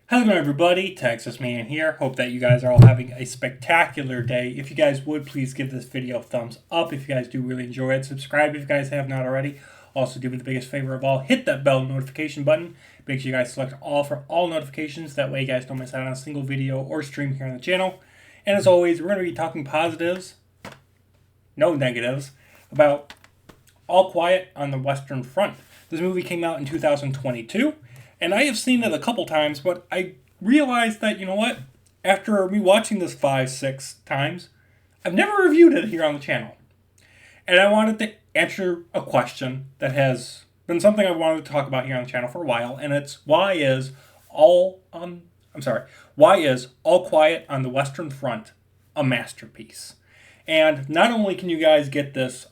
Hello everybody, Texas Man here. Hope that you guys are all having a spectacular day. If you guys would, please give this video a thumbs up if you guys do really enjoy it. Subscribe if you guys have not already. Also, do me the biggest favor of all, hit that bell notification button. Make sure you guys select all for all notifications. That way you guys don't miss out on a single video or stream here on the channel. And as always, we're going to be talking positives, no negatives, about All Quiet on the Western Front. This movie came out in 2022. And I have seen it a couple times, but I realized that, you know what? After me watching this 5, 6 times, I've never reviewed it here on the channel. And I wanted to answer a question that has been something I've wanted to talk about here on the channel for a while, and it's why is All Quiet on the Western Front a masterpiece? And not only can you guys get this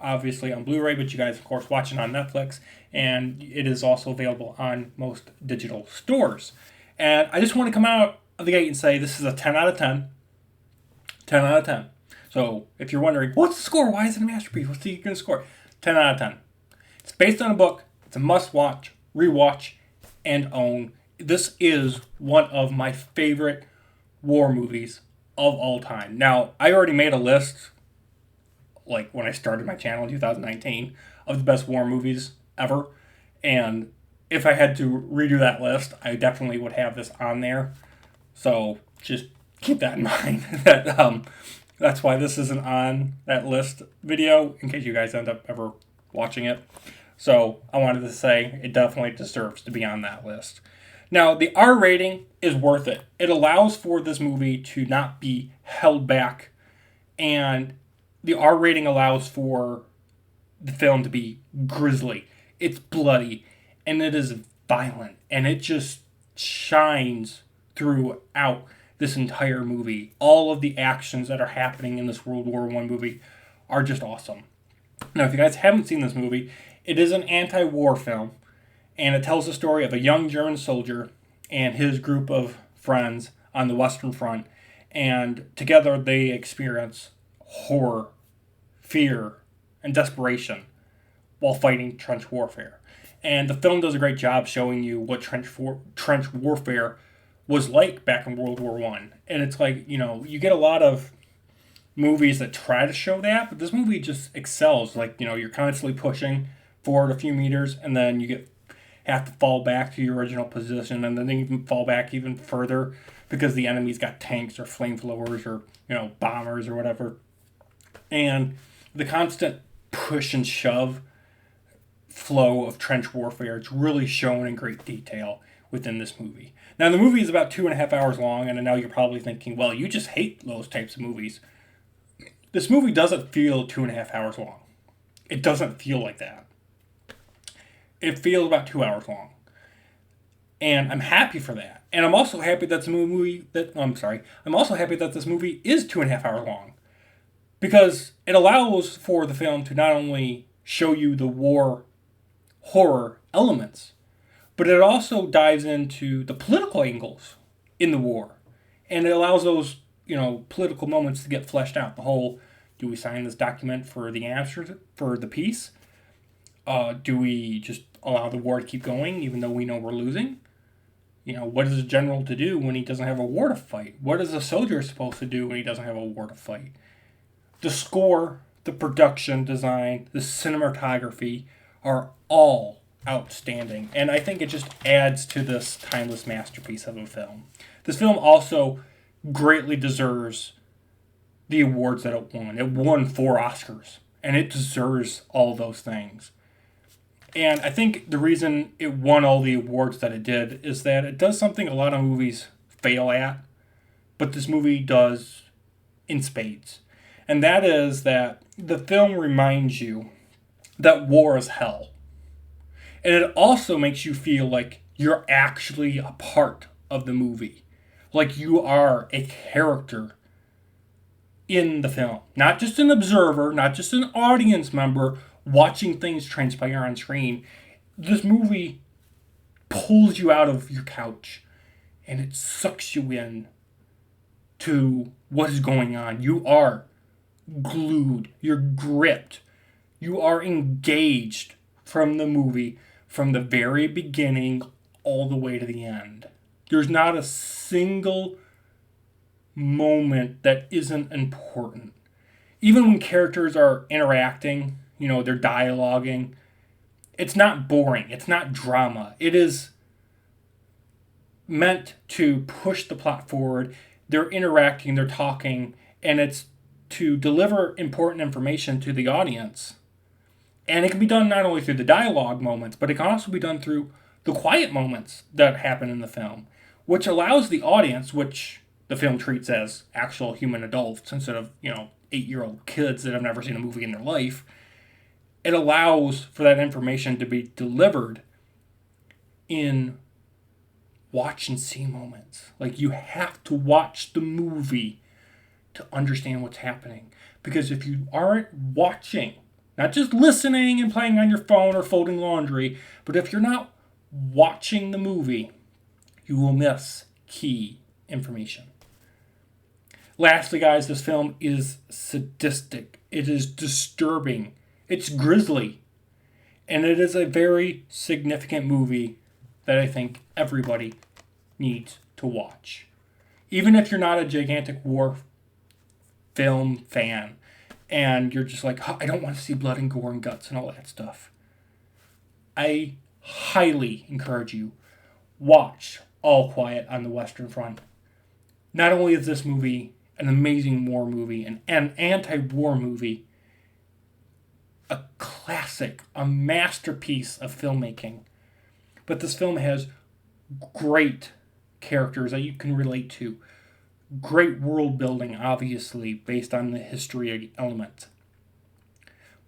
obviously on Blu-ray, but you guys, of course, watch it on Netflix, and it is also available on most digital stores. And I just want to come out of the gate and say this is a 10 out of 10. 10 out of 10. So if you're wondering, what's the score? Why is it a masterpiece? What's the going to score? 10 out of 10. It's based on a book. It's a must-watch, rewatch, and own. This is one of my favorite war movies of all time. Now, I already made a list like when I started my channel in 2019 of the best war movies ever. And if I had to redo that list, I definitely would have this on there. So just keep that in mind. That's why this isn't on that list video, in case you guys end up ever watching it. So I wanted to say it definitely deserves to be on that list. Now, the R rating is worth it. It allows for this movie to not be held back, and the R rating allows for the film to be grisly. It's bloody, and it is violent, and it just shines throughout this entire movie. All of the actions that are happening in this World War I movie are just awesome. Now, if you guys haven't seen this movie, it is an anti-war film, and it tells the story of a young German soldier and his group of friends on the Western Front, and together they experience horror, fear, and desperation while fighting trench warfare. And the film does a great job showing you what trench warfare was like back in World War One. And it's like, you get a lot of movies that try to show that, but this movie just excels. Like, you're constantly pushing forward a few meters, and then you have to fall back to your original position, and then even fall back even further because the enemy's got tanks or flamethrowers or, bombers or whatever. And the constant push and shove flow of trench warfare, it's really shown in great detail within this movie. Now, the movie is about 2.5 hours long, and I know you're probably thinking, well, you just hate those types of movies. This movie doesn't feel 2.5 hours long. It doesn't feel like that. It feels about 2 hours long. And I'm happy for that. And I'm also happy that I'm also happy that this movie is 2.5 hours long. Because it allows for the film to not only show you the war horror elements, but it also dives into the political angles in the war. And it allows those, political moments to get fleshed out. The whole, do we sign this document for the answer for the peace? Do we just allow the war to keep going even though we know we're losing? What is a general to do when he doesn't have a war to fight? What is a soldier supposed to do when he doesn't have a war to fight? The score, the production design, the cinematography are all outstanding. And I think it just adds to this timeless masterpiece of a film. This film also greatly deserves the awards that it won. It won 4 Oscars, and it deserves all those things. And I think the reason it won all the awards that it did is that it does something a lot of movies fail at, but this movie does in spades. And that is that the film reminds you that war is hell. And it also makes you feel like you're actually a part of the movie. Like you are a character in the film. Not just an observer, not just an audience member watching things transpire on screen. This movie pulls you out of your couch and it sucks you in to what is going on. You are glued, you're gripped, you are engaged from the movie from the very beginning all the way to the end. There's not a single moment that isn't important. Even when characters are interacting, they're dialoguing, it's not boring. It's not drama. It is meant to push the plot forward. They're interacting, they're talking, and it's to deliver important information to the audience. And it can be done not only through the dialogue moments, but it can also be done through the quiet moments that happen in the film, which allows the audience, which the film treats as actual human adults instead of, 8-year-old kids that have never seen a movie in their life, it allows for that information to be delivered in watch and see moments. Like, you have to watch the movie to understand what's happening. Because if you aren't watching, not just listening and playing on your phone or folding laundry, but if you're not watching the movie, you will miss key information. Lastly, guys, this film is sadistic. It is disturbing. It's grisly. And it is a very significant movie that I think everybody needs to watch. Even if you're not a gigantic war film fan and you're just like, oh, I don't want to see blood and gore and guts and all that stuff, I highly encourage you, watch All Quiet on the Western Front. Not only is this movie an amazing war movie, an anti-war movie, a classic, a masterpiece of filmmaking, but this film has great characters that you can relate to, great world building, obviously, based on the history element.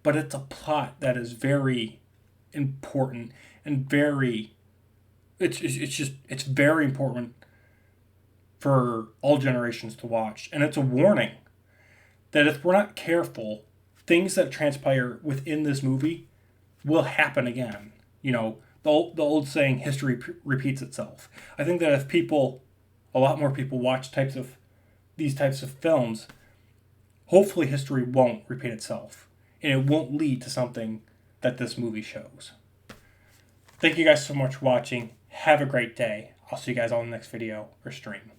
But it's a plot that is very important and it's very important for all generations to watch. And it's a warning that if we're not careful, things that transpire within this movie will happen again. The old saying, history repeats itself. I think that if a lot more people watch these types of films, hopefully history won't repeat itself. And it won't lead to something that this movie shows. Thank you guys so much for watching. Have a great day. I'll see you guys on the next video or stream.